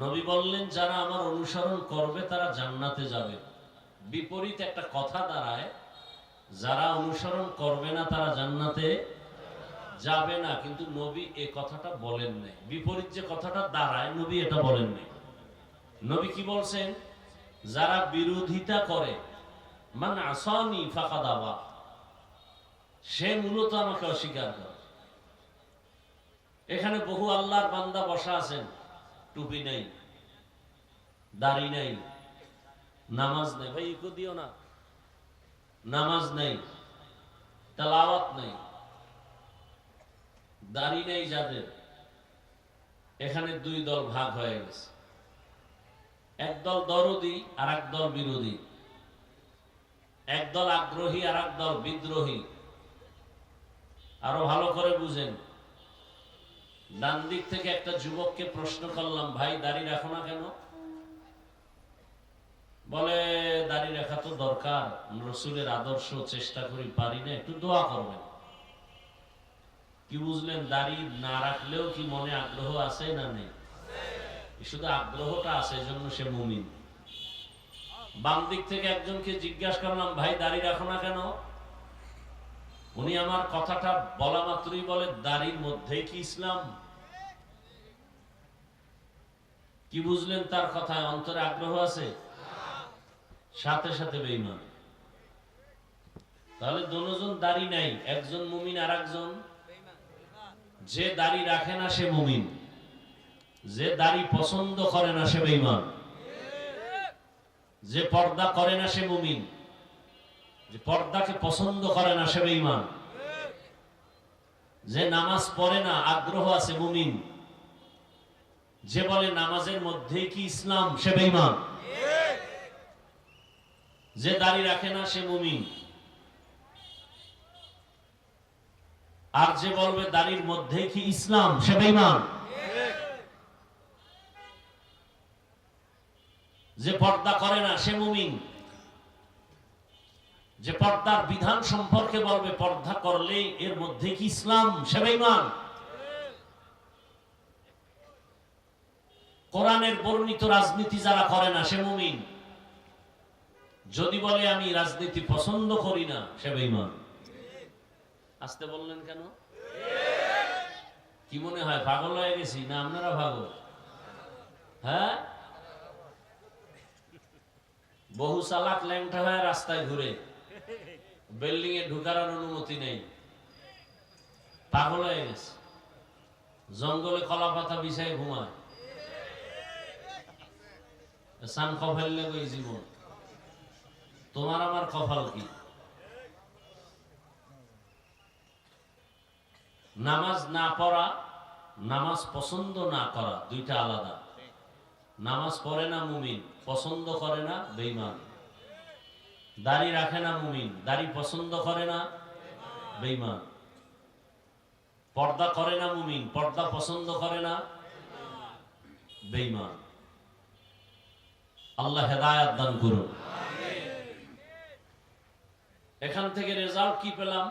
নবী বললেন যারা আমার অনুসরণ করবে তারা জান্নাতে যাবে। বিপরীত একটা কথা দাঁড়ায়, যারা অনুসরণ করবে না তারা জান্নাতে যাবে না, কিন্তু নবী এই কথাটা বলেন নাই। বিপরীত যে কথাটা দাঁড়ায় নবী এটা বলেন নাই। নবী কি বলছেন? যারা বিরোধিতা করে, মান আসানি ফাকাদ আবা, সে মূলত আমাকে অস্বীকার করে। এখানে বহু আল্লাহর বান্দা বসা আছেন, টুপি নাই, দাড়ি নাই, নামাজ নেই। ভাই ইকো দিও না। নামাজ নেই, তেলাওয়াত নেই, দাড়ি নেই যাদের, এখানে দুই দল ভাগ হয়ে গেছে। একদল দরদি আর একদল বিরোধী, একদল আগ্রহী আর একদল বিদ্রোহী। আরো ভালো করে বুঝেন। ডান দিক থেকে একটা যুবককে প্রশ্ন করলাম, ভাই দাড়ি রাখো না কেন? বলে দাড়ি রাখা তো দরকার, রসুলের আদর্শ চেষ্টা করি, পারি না, একটু দোয়া করবেন। কি বুঝলেন? দাড়ি না রাখলেও কি মনে আগ্রহ আছে না নেই? শুধু আগ্রহটা আছে, এজন্য সে মুমিন। বাম দিক থেকে একজনকে জিজ্ঞাসা করলাম, ভাই দাড়ি রাখো না কেন? উনি আমার কথাটা বলা মাত্রই বলে, দাড়ির মধ্যেই কি ইসলাম? কি বুঝলেন তার কথায়? অন্তরে আগ্রহ আছে, সাথে সাথে বেঈমান। তাহলে দুজন দাড়ি নাই, একজন মুমিন আর একজন। যে দাড়ি রাখে না সে মুমিন, যে দাড়ি পছন্দ করে না সে বেঈমান। যে পর্দা করে না সে মুমিন, যে পর্দাকে পছন্দ করে না সে বেঈমান। যে নামাজ পড়ে না, আগ্রহ আছে, মুমিন। যে বলে নামাজের মধ্যেই কি ইসলাম, সে বেঈমান। যে দাড়ি রাখে না সে মুমিন, আর যে বলবে দাড়ির মধ্যেই কি ইসলাম, সে বেঈমান। যে পর্দা করে না সে মুমিন, যে পর্দার বিধান সম্পর্কে বলবে পর্দা করলে এর মধ্যে কি ইসলাম, সে বেঈমান। কোরআনের বর্ণিত রাজনীতি যারা করে না সে মুমিন। যদি বলে আমি রাজনীতি পছন্দ করি না, সে বেঈমান। আসতে বললেন কেন? কি মনে হয় পাগল হয়ে গেছি না আপনারা পাগল? হ্যাঁ, বহু চালাক ল্যাংটা হয়ে রাস্তায় ঘুরে, বিল্ডিং এ ঢুকার অনুমতি নেই, পাগল হয়ে গেছে। জঙ্গলে কলা পাতা বিছায় ঘুমায়, সান কফাল লেগে জীবন। তোমার আমার কপাল কি? নামাজ না পড়া, নামাজ পছন্দ না করা, দুইটা আলাদা। নামাজ পড়ে না মুমিন, পছন্দ করে না বেঈমান। দাড়ি রাখে না মুমিন, দাড়ি পছন্দ করে না বেঈমান। পর্দা করে না মুমিন, পর্দা পছন্দ করে না বেঈমান। আল্লাহ হেদায়েত দান করুন। এখান থেকে রেজাল্ট কি পেলাম?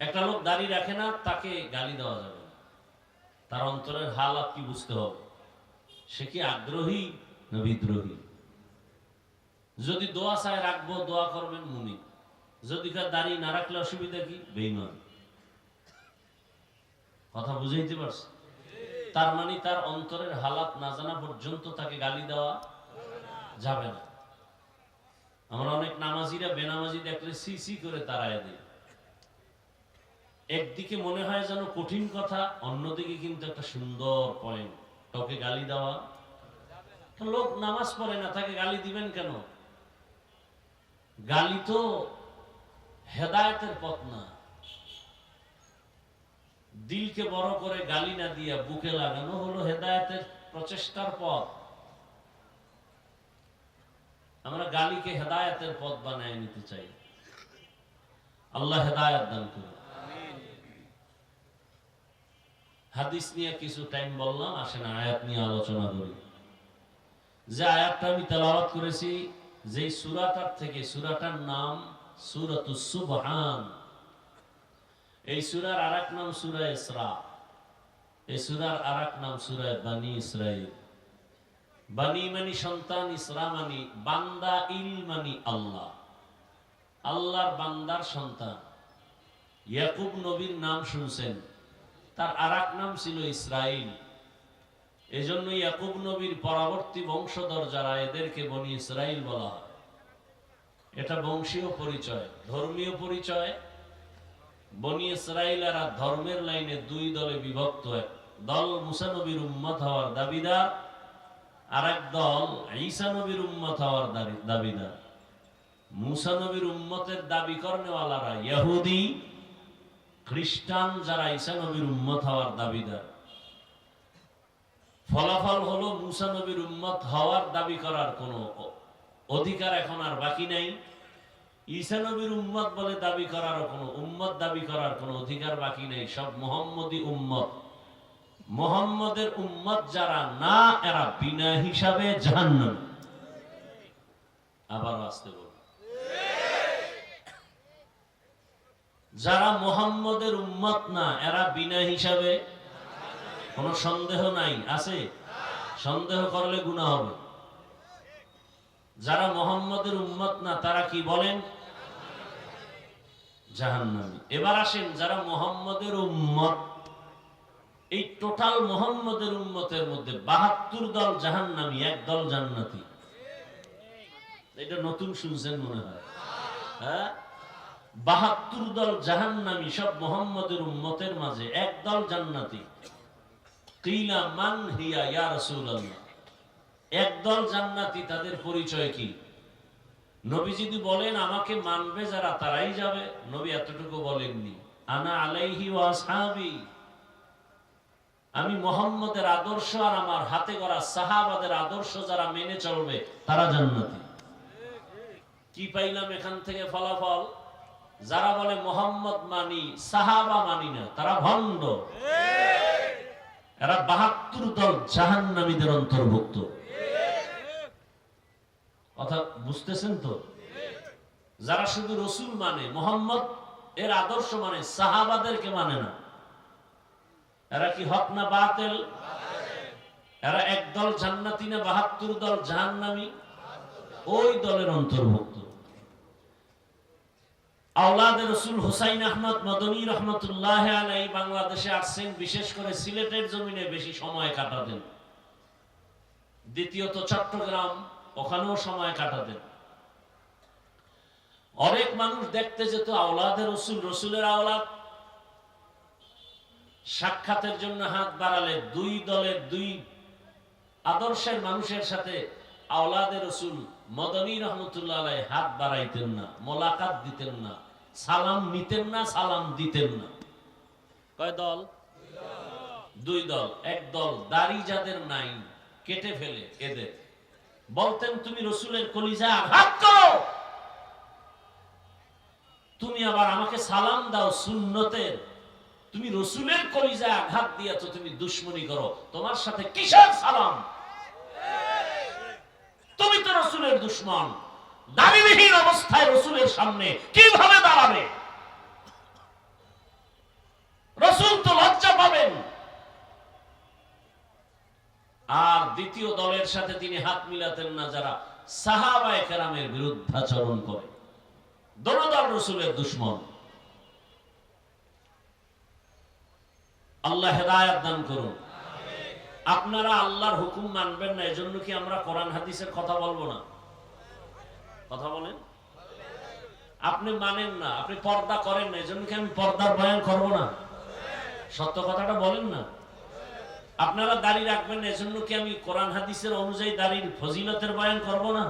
একটা লোক দাড়ি রাখে না, তাকে গালি দেওয়া যাবে না। তার অন্তরের হালাত কি বুঝতে হবে। সে কি আগ্রহী না বিদ্রোহী? যদি দোয়া চায় রাখবো, দোয়া করবেন, মুমিন। যদি দাড়ি না রাখলে অসুবিধা কি? বেঈমান। কথা বুঝাইতে পারছি? তার মানে তার অন্তরের হালাত না জানা পর্যন্ত তাকে গালি দেওয়া যাবে না। আমরা অনেক নামাজিরা বেনামাজি দেখলে সি সি করে তাড়ায় দেয়। একদিকে মনে হয় যেন কঠিন কথা, অন্যদিকে কিন্তু একটা সুন্দর পয়েন্ট। কাউকে গালি দেওয়া, লোক নামাজ পড়ে না, তাকে গালি দিবেন কেন? গালি তো হেদায়েতের পথ না। দিলকে বড় করে গালি না দিয়া বুকে লাগানো হলো হেদায়েতের প্রচেষ্টার পথ। আমরা গালিকে হেদায়েতের পথ বানায় নিতে চাই। আল্লাহ হেদায়েত দান করুন। হাদিস নিয়ে কিছু টাইম বললাম, আসেন আয়াত নিয়ে আলোচনা করি। যে আয়াতটা আমি তেলাওয়াত করেছি, যেই সূরাটার থেকে, সূরাটার নাম সূরাতুস সুবহান। এই সূরার আরেক নাম সূরা ইসরা। এই সূরার আরেক নাম সূরা বানী ইসরাঈল। বানী মানে সন্তান, ইসরা মানে বান্দা, ইল মানে আল্লাহ, আল্লাহর বান্দার সন্তান। ইয়াকুব নবীর নাম শুনছেন, তার আরেক নাম ছিল ইসরাঈল। এজন্য ইয়াকুব নবীর পরবর্তী বংশধর যারা, এদেরকে বনি ইসরাঈল বলা হয়। এটা বংশীয় পরিচয়, ধর্মীয় পরিচয়। বনি ইসরাঈলেরা ধর্মের লাইনে দুই দলে বিভক্ত। এক দল মুসা নবীর উম্মত হওয়ার দাবিদার, আর এক দল ঈসা নবীর উম্মত হওয়ার দাবিদার। মুসা নবীর উম্মতের দাবি করনেওয়ালারা ইহুদি, খ্রিস্টান যারা ঈসা নবীর উম্মত হওয়ার দাবিদার। ফলাফল হলো মুসা নবীর উম্মত হওয়ার দাবি করার কোনো অধিকার এখন আর বাকি নাই। ঈসা নবীর উম্মত বলে দাবি করার কোনো উম্মত দাবি করার কোনো অধিকার বাকি নেই। সব মুহাম্মদী উম্মত। মুহাম্মদের উম্মত যারা না, এরা বিনা হিসাবে জাহান্নামী। আবার আসতে বল, যারা মুহাম্মদের উম্মত না, এরা বিনা হিসাবে, কোনো সন্দেহ নাই। আছে? সন্দেহ করলে গুনাহ হবে। যারা মুহাম্মদের উম্মত না, তারা কি বলেন? জাহান্নামী। এবার আসেন, যারা মুহাম্মদের উম্মত, এই টোটাল মুহাম্মদের উম্মতের মধ্যে ৭২ দল জাহান্নামী, এক দল জান্নাতি। এটা নতুন শুনছেন মনে হয়, হ্যাঁ? ৭২ দল জাহান্নামী, সব মুহাম্মদের উম্মতের মাঝে এক দল জান্নাতি। কিলা মান হিয়া ইয়া রাসূলুল্লাহ। একদল জান্নাতি, তাদের পরিচয় কি? নবী যদি বলেন আমাকে মানবে যারা, তারাই যাবে। নবী এতটুকু বলেননি, আনা আলাইহি ওয়া আসহাবি, আমি মুহাম্মদের আদর্শ আর আমার হাতে গড়া সাহাবাদের আদর্শ যারা মেনে চলবে, তারা জান্নাতি। কি পাইলাম এখান থেকে ফলাফল? যারা বলে মুহাম্মদ মানি, সাহাবা মানি না, তারা ভণ্ড। এরা ৭২ দল জাহান্নামীদের অন্তর্ভুক্ত। কথা বুঝতেছেন তো? যারা শুধু রসুল মানে, মুহাম্মদ এর আদর্শ মানে, সাহাবাদেরকে মানে না, এরা কি হক না বাতিল? এরা একদল জান্নাতি না ৭২ দল জাহান্নামী? ওই দলের অন্তর্ভুক্ত। আওলাদে রসুল হুসাইন আহমদ মদনী রহমতুল্লাহ আলাইহি বাংলাদেশে আসছেন, বিশেষ করে সিলেটের জমিনে বেশি সময় কাটাতেন। দ্বিতীয়ত চট্টগ্রাম, ওখানেও সময় কাটাতেন। অনেক মানুষ দেখতে যেত আওলাদে রসুল, রসুলের আওলাদ। সাক্ষাতের জন্য হাত বাড়ালে দুই দলের, দুই আদর্শের মানুষের সাথে আওলাদে রসুল মদনী রহমতুল্লাহ আলাইহি হাত বাড়াইতেন না, মোলাকাত দিতেন না, সালাম নিতেন না, সালাম দিতেন না। কয় দল? দুই দল। এক দল দাড়ি যাদের নাই, কেটে ফেলে এদের বলতেন, তুমি রসুলের কলিজা আঘাত করো, তুমি আবার আমাকে সালাম দাও সুন্নতের। তুমি রসুলের কলিজা আঘাত দিয়া তো তুমি দুশ্মনী করো, তোমার সাথে কিসের সালাম? তুমি তো রসুলের দুশ্মন। দাড়িবিহীন অবস্থায় রসুলের সামনে কিভাবে দাঁড়াবে? রসুল তো লজ্জা পাবেন। আর দ্বিতীয় দলের সাথে তিনি হাত মিলাতেন না, যারা সাহাবায়ে কেরামের বিরুদ্ধাচরণ করে। দোনো দল রসুলের দুশ্মন। আল্লাহ হেদায়েত দান করুন। আপনারা আল্লাহর হুকুম মানবেন না, এজন্য কি আমরা কোরআন হাদিসের কথা বলবো না? কথা বলেন। আপনি মানেন না, আপনি পর্দা করেন না, এজন্য কি আমি পর্দার বয়ান করব না? সত্য কথাটা বলেন না। আপনারা দাড়ি রাখবেন না, এজন্য কি আমি কোরআন হাদিসের অনুযায়ী দাড়ির ফজিলতের বয়ান করব না?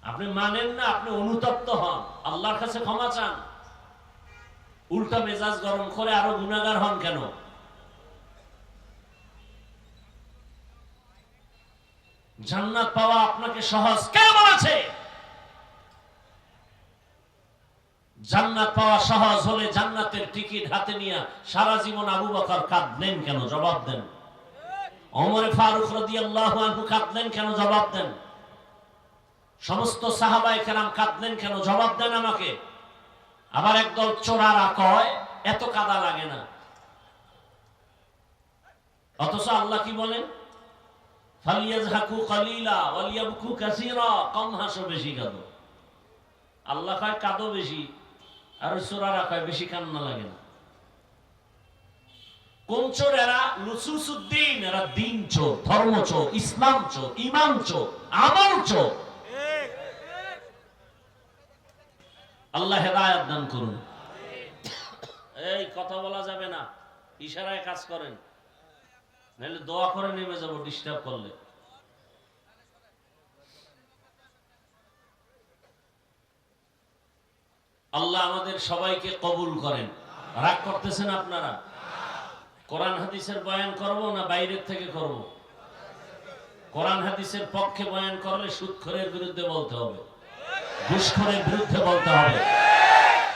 আপনি মানেন না, আপনি অনুতপ্ত হন, আল্লাহর কাছে ক্ষমা চান। উল্টা মেজাজ গরম করে আরো গুনাহগার হন কেন? জান্নাত পাওয়া আপনাকে সহজ কে বলেছে? জান্নাত পাওয়া সহজ হলে জান্নাতের টিকিট হাতে নিয়ে সারা জীবন আবু বকর কাঁদলেন কেন? জবাব দেন। ওমর ফারুক রাদিয়াল্লাহু আনহু কাঁদলেন কেন? জবাব দেন। সমস্ত সাহাবায়ে কেরাম কাঁদলেন কেন? জবাব দেন আমাকে। আবার একদল চোরারা কয় এত কাদা লাগে না। অথচ আল্লাহ কি বলেন, ফালিয়াজহাকু কালিলা ওয়ালিয়াবকু কাসীরা, কম হাসো বেশি কাঁদো। আল্লাহ কয় কাঁদো বেশি, আর ওই চোরারা কয় বেশি কান্না লাগে না। কোন চোর এরা? লুসুসুদ্দিন, এরা দিন চোর, ধর্ম চোর, ইসলাম চোর, ঈমান চোর, আমল চোর। আল্লাহ হেদায়েত দান করুন। এই কথা বলা যাবে না, ইশারায় কাজ করেন, নাহলে দোয়া করে নেমে যাব ডিস্টার্ব করলে। আল্লাহ আমাদের সবাইকে কবুল করেন। রাগ করতেছেন আপনারা? কোরআন হাদিসের বয়ান করব না বাইরের থেকে করব? কোরআন হাদিসের পক্ষে বয়ান করলে সুদখোরের বিরুদ্ধে বলতে হবে, ঘুষখোরের বিরুদ্ধে বলতে হবে,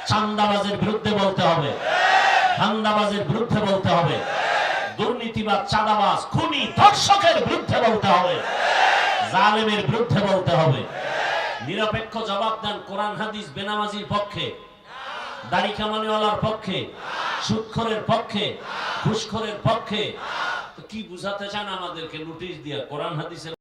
চাঁদাবাজের বিরুদ্ধে বলতে হবে, ধান্দাবাজের বিরুদ্ধে বলতে হবে, দুর্নীতিবাজ, চাঁদাবাজ, খুনি, ধর্ষকের বিরুদ্ধে বলতে হবে, জালেমের বিরুদ্ধে বলতে হবে। নিরপেক্ষ জবাব দেন। কোরআন হাদিস বেনামাজির পক্ষে, দাড়ি কামানিওয়ালার পক্ষে, সুদখোরের পক্ষে, ঘুষখোরের পক্ষে। তো কি বুঝাতে চান আমাদেরকে নোটিশ দিয়া? কোরআন হাদিসের